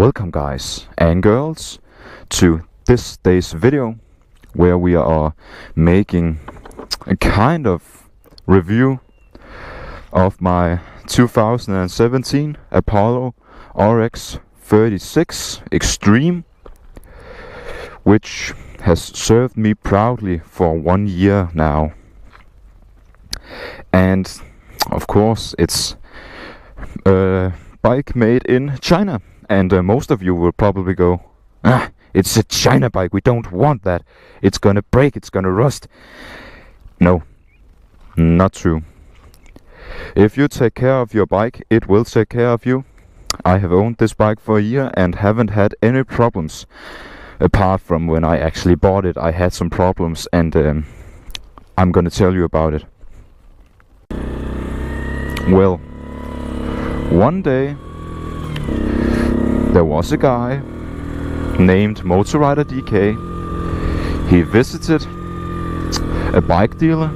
Welcome guys and girls to this day's video where we are making a kind of review of my 2017 Apollo RX 36 Xtreme, which has served me proudly for 1 year now. And of course it's a bike made in China. And most of you will probably go, it's a China bike, we don't want that. It's gonna break, it's gonna rust. No, not true. If you take care of your bike, it will take care of you. I have owned this bike for a year and haven't had any problems. Apart from when I actually bought it, I had some problems, and I'm gonna tell you about it. Well, one day there was a guy named Motorrider DK. He visited a bike dealer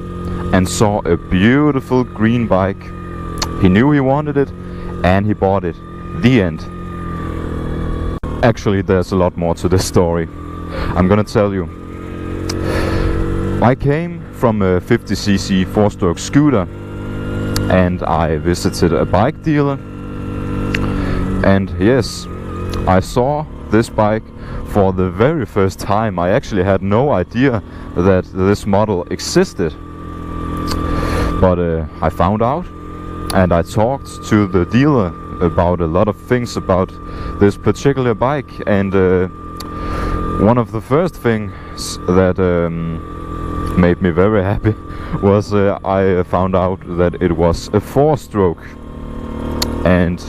and saw a beautiful green bike. He knew he wanted it and he bought it. The end. Actually, there's a lot more to this story. I'm gonna tell you. I came from a 50cc 4-stroke scooter and I visited a bike dealer, and yes, I saw this bike for the very first time. I actually had no idea that this model existed, but I found out and I talked to the dealer about a lot of things about this particular bike, and one of the first things that made me very happy was I found out that it was a 4-stroke. And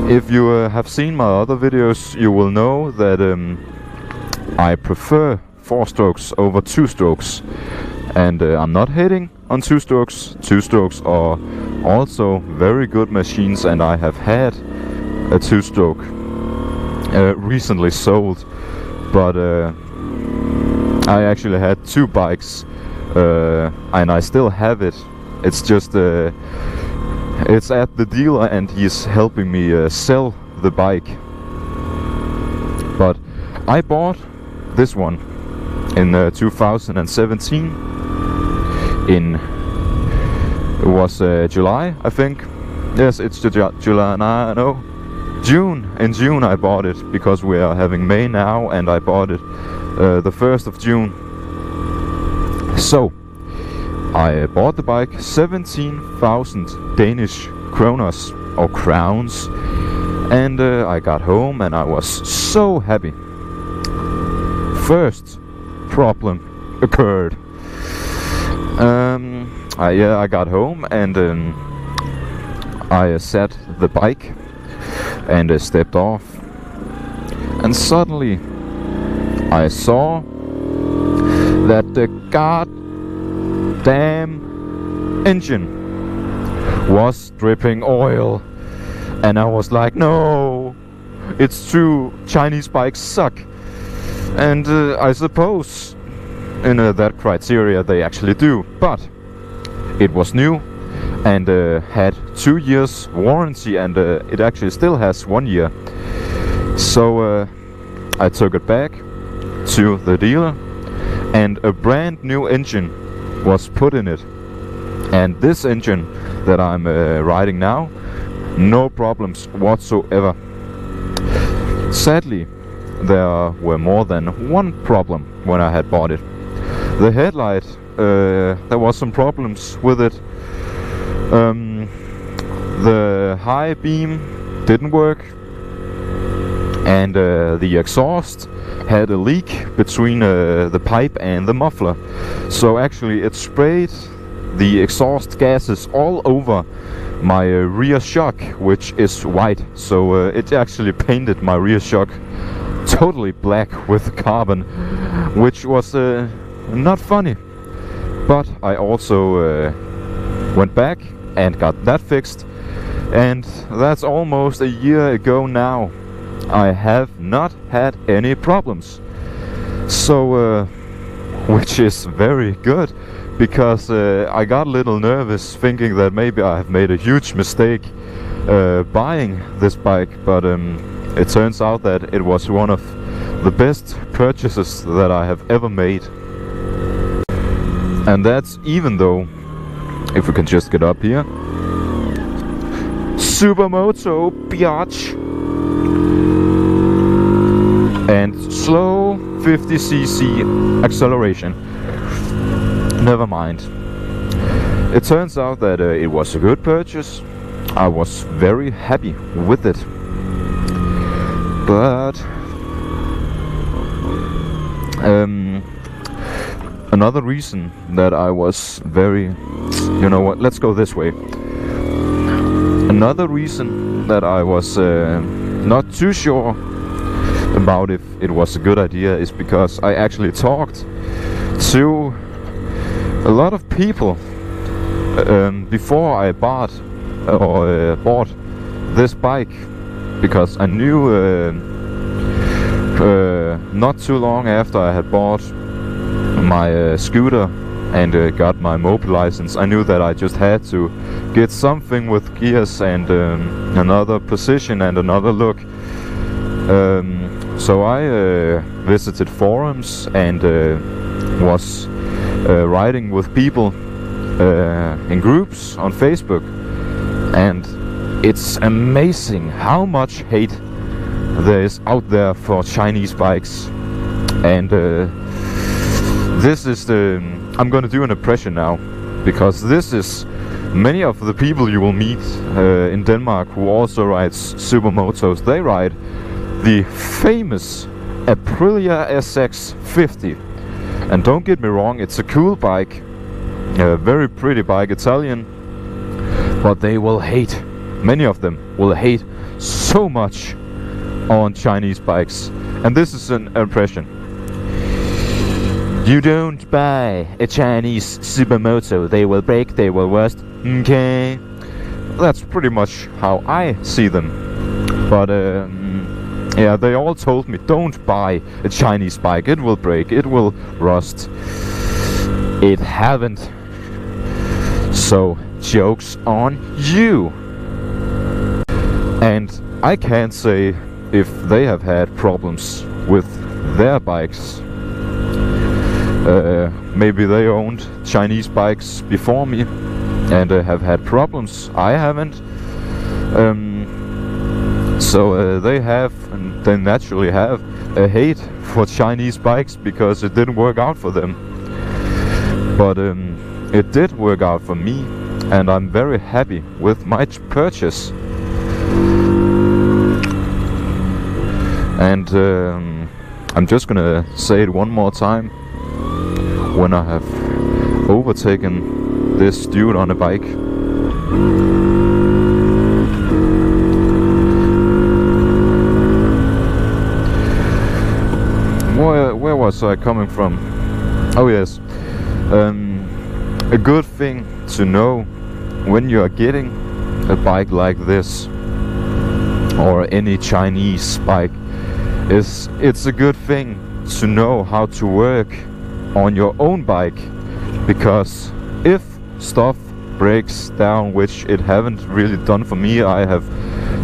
if you have seen my other videos, you will know that I prefer 4-strokes over 2-strokes, and I'm not hating on 2-strokes. 2-strokes are also very good machines, and I have had a 2-stroke recently sold, but I actually had 2 bikes and I still have it. It's just it's at the dealer and he's helping me sell the bike. But I bought this one in 2017 in, it was July, I think. Yes, it's July, no, June. In June I bought it, because we are having May now, and I bought it the 1st of June. So I bought the bike, 17,000 Danish kroners or crowns, and I got home and I was so happy. First problem occurred. I got home and I sat the bike and stepped off, and suddenly I saw that the goddamn engine was dripping oil, and I was like, no, it's true, Chinese bikes suck. And I suppose in that criteria they actually do, but it was new and had 2 years warranty, and it actually still has 1 year. So I took it back to the dealer, and a brand new engine was put in it. And this engine that I'm riding now, no problems whatsoever. Sadly, there were more than one problem when I had bought it. The headlight, there was some problems with it. The high beam didn't work, and the exhaust had a leak between the pipe and the muffler. So actually it sprayed the exhaust gases all over my rear shock, which is white. So it actually painted my rear shock totally black with carbon, which was not funny. But I also went back and got that fixed, and that's almost a year ago now. I have not had any problems, so which is very good, because I got a little nervous thinking that maybe I have made a huge mistake buying this bike, but it turns out that it was one of the best purchases that I have ever made. And that's even though, if we can just get up here, supermoto biatch, and slow 50cc acceleration. Never mind. It turns out that it was a good purchase. I was very happy with it. But another reason that I was very, you know what, let's go this way. Another reason that I was not too sure about if it was a good idea is because I actually talked to a lot of people before I bought this bike, because I knew not too long after I had bought my scooter and got my moped license, I knew that I just had to get something with gears and another position and another look. So I visited forums and was writing with people in groups on Facebook, and it's amazing how much hate there is out there for Chinese bikes. And this is the... I'm gonna do an impression now, because this is many of the people you will meet in Denmark who also rides supermotos. They ride the famous Aprilia SX50. And don't get me wrong, it's a cool bike, a very pretty bike, Italian, but they will hate, many of them will hate so much on Chinese bikes. And this is an impression. You don't buy a Chinese supermoto, they will break, they will rust. Okay, that's pretty much how I see them. But yeah, they all told me, don't buy a Chinese bike, it will break, it will rust. It haven't. So, joke's on you. And I can't say if they have had problems with their bikes. Maybe they owned Chinese bikes before me and have had problems. I haven't. So they have, and they naturally have, a hate for Chinese bikes because it didn't work out for them. But it did work out for me, and I'm very happy with my purchase. And I'm just gonna say it one more time. When I have overtaken this dude on a bike, where was I coming from? Oh yes, a good thing to know when you are getting a bike like this, or any Chinese bike, is it's a good thing to know how to work on your own bike, because if stuff breaks down, which it haven't really done for me, I have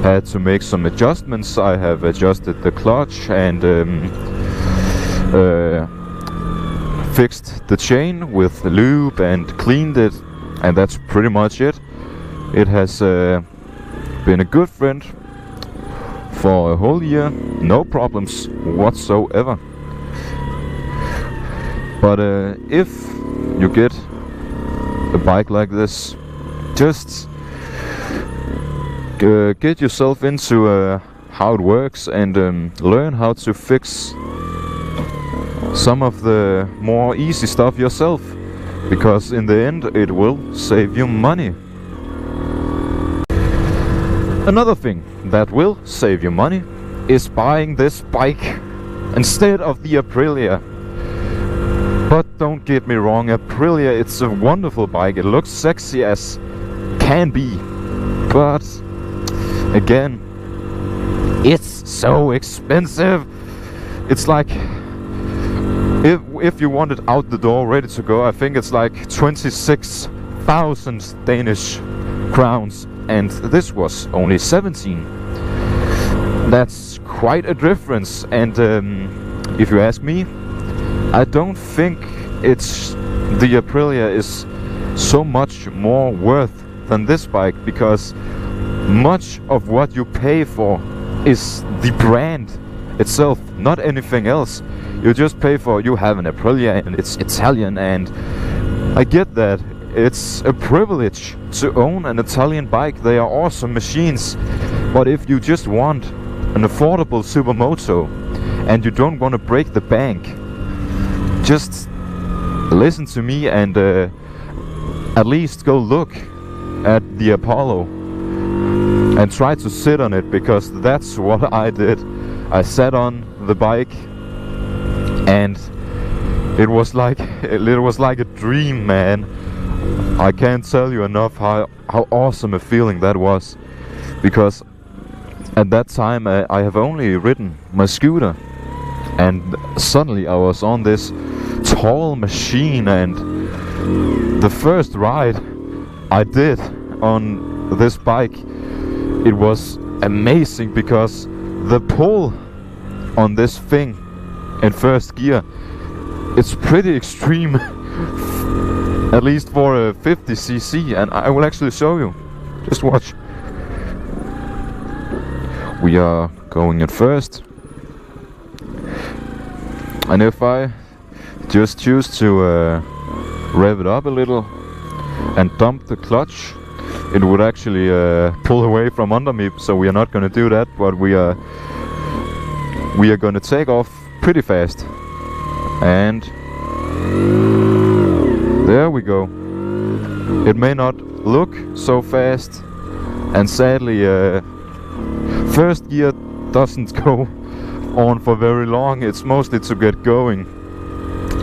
had to make some adjustments. I have adjusted the clutch and fixed the chain with lube and cleaned it, and that's pretty much it. It has been a good friend for a whole year, no problems whatsoever. But if you get a bike like this, just get yourself into how it works and learn how to fix some of the more easy stuff yourself, because in the end it will save you money. Another thing that will save you money is buying this bike instead of the Aprilia. But don't get me wrong, Aprilia, it's a wonderful bike, it looks sexy as can be, but again, it's so expensive. It's like, if you want it out the door ready to go, I think it's like 26,000 Danish crowns, and this was only 17. That's quite a difference, and if you ask me, I don't think the Aprilia is so much more worth than this bike, because much of what you pay for is the brand itself, not anything else. You just pay for, you have an Aprilia and it's Italian, and I get that. It's a privilege to own an Italian bike. They are awesome machines. But if you just want an affordable supermoto and you don't want to break the bank, just listen to me and at least go look at the Apollo and try to sit on it, because that's what I did. I sat on the bike and it was like a dream, man. I can't tell you enough how awesome a feeling that was, because at that time I have only ridden my scooter, and suddenly I was on this tall machine, and the first ride I did on this bike, it was amazing, because the pull on this thing in first gear, it's pretty extreme. At least for a 50cc, and I will actually show you. Just watch. We are going in first, and if I just choose to rev it up a little and dump the clutch, it would actually pull away from under me, so we are not going to do that, but we are going to take off pretty fast. And there we go. It may not look so fast, and sadly first gear doesn't go on for very long. It's mostly to get going,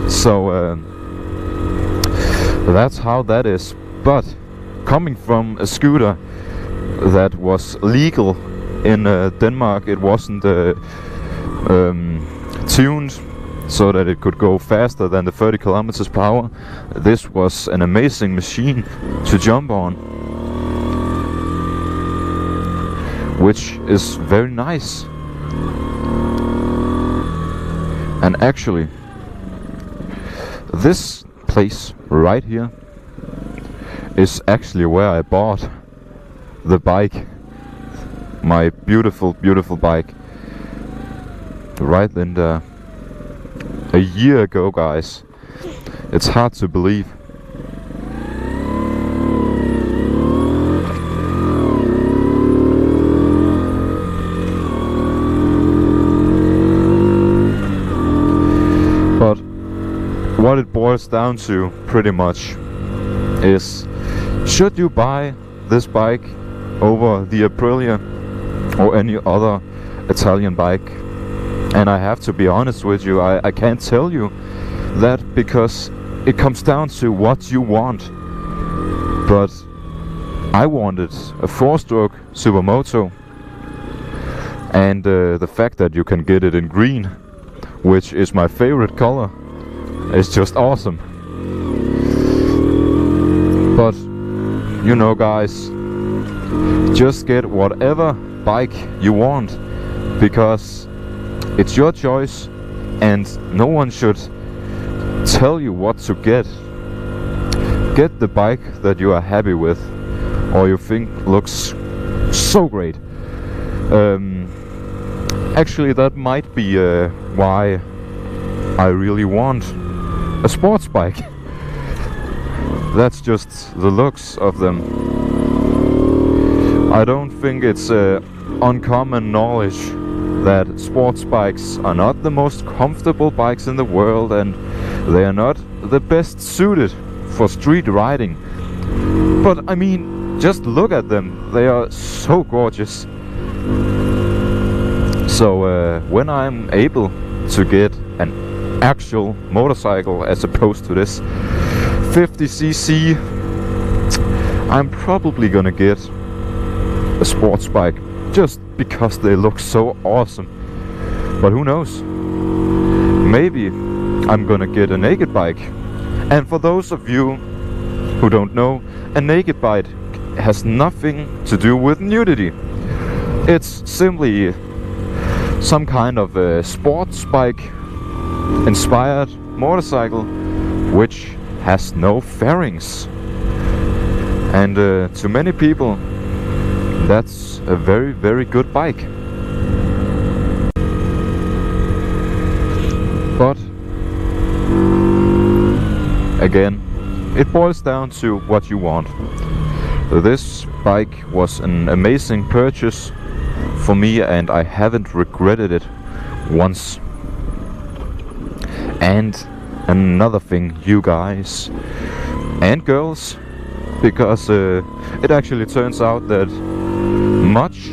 so that's how that is. But coming from a scooter that was legal in Denmark, it wasn't tuned so that it could go faster than the 30 kilometers per hour. This was an amazing machine to jump on, which is very nice. And actually, this place right here is actually where I bought the bike, my beautiful, beautiful bike, right in there. A year ago, guys. It's hard to believe. But what it boils down to pretty much is, should you buy this bike over the Aprilia or any other Italian bike? And I have to be honest with you, I can't tell you that, because it comes down to what you want. But I wanted a 4-stroke supermoto, and the fact that you can get it in green, which is my favorite color, is just awesome. But you know, guys, just get whatever bike you want, because it's your choice, and no one should tell you what to get. Get the bike that you are happy with, or you think looks so great. Actually, that might be why I really want a sports bike. That's just the looks of them. I don't think it's uncommon knowledge that sports bikes are not the most comfortable bikes in the world, and they are not the best suited for street riding. But I mean, just look at them, they are so gorgeous. So when I'm able to get an actual motorcycle as opposed to this 50cc, I'm probably gonna get a sports bike, just because they look so awesome. But who knows? Maybe I'm gonna get a naked bike. And for those of you who don't know, a naked bike has nothing to do with nudity. It's simply some kind of a sports bike inspired motorcycle which has no fairings. And to many people, that's a very, very good bike. But again, it boils down to what you want. This bike was an amazing purchase for me, and I haven't regretted it once. And another thing, you guys and girls, because it actually turns out that much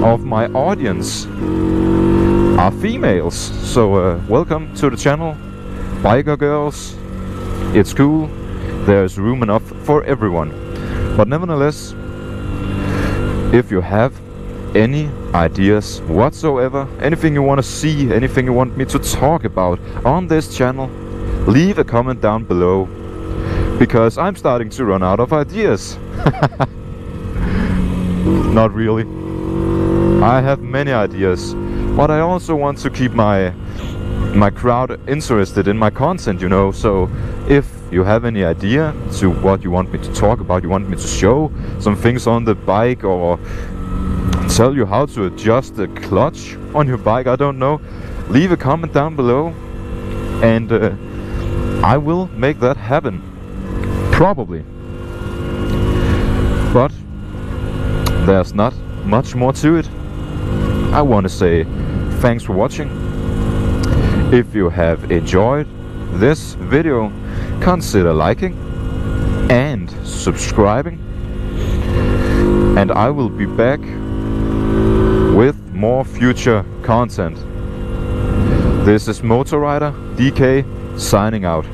of my audience are females. So welcome to the channel, biker girls. It's cool, there's room enough for everyone. But nevertheless, if you have any ideas whatsoever, anything you want to see, anything you want me to talk about on this channel, leave a comment down below, because I'm starting to run out of ideas. Not really. I have many ideas, but I also want to keep my crowd interested in my content, you know. So if you have any idea to what you want me to talk about, you want me to show some things on the bike, or tell you how to adjust the clutch on your bike, I don't know, leave a comment down below, and I will make that happen, probably. But there's not much more to it. I want to say thanks for watching. If you have enjoyed this video, consider liking and subscribing, and I will be back with more future content. This is Motor Rider DK signing out.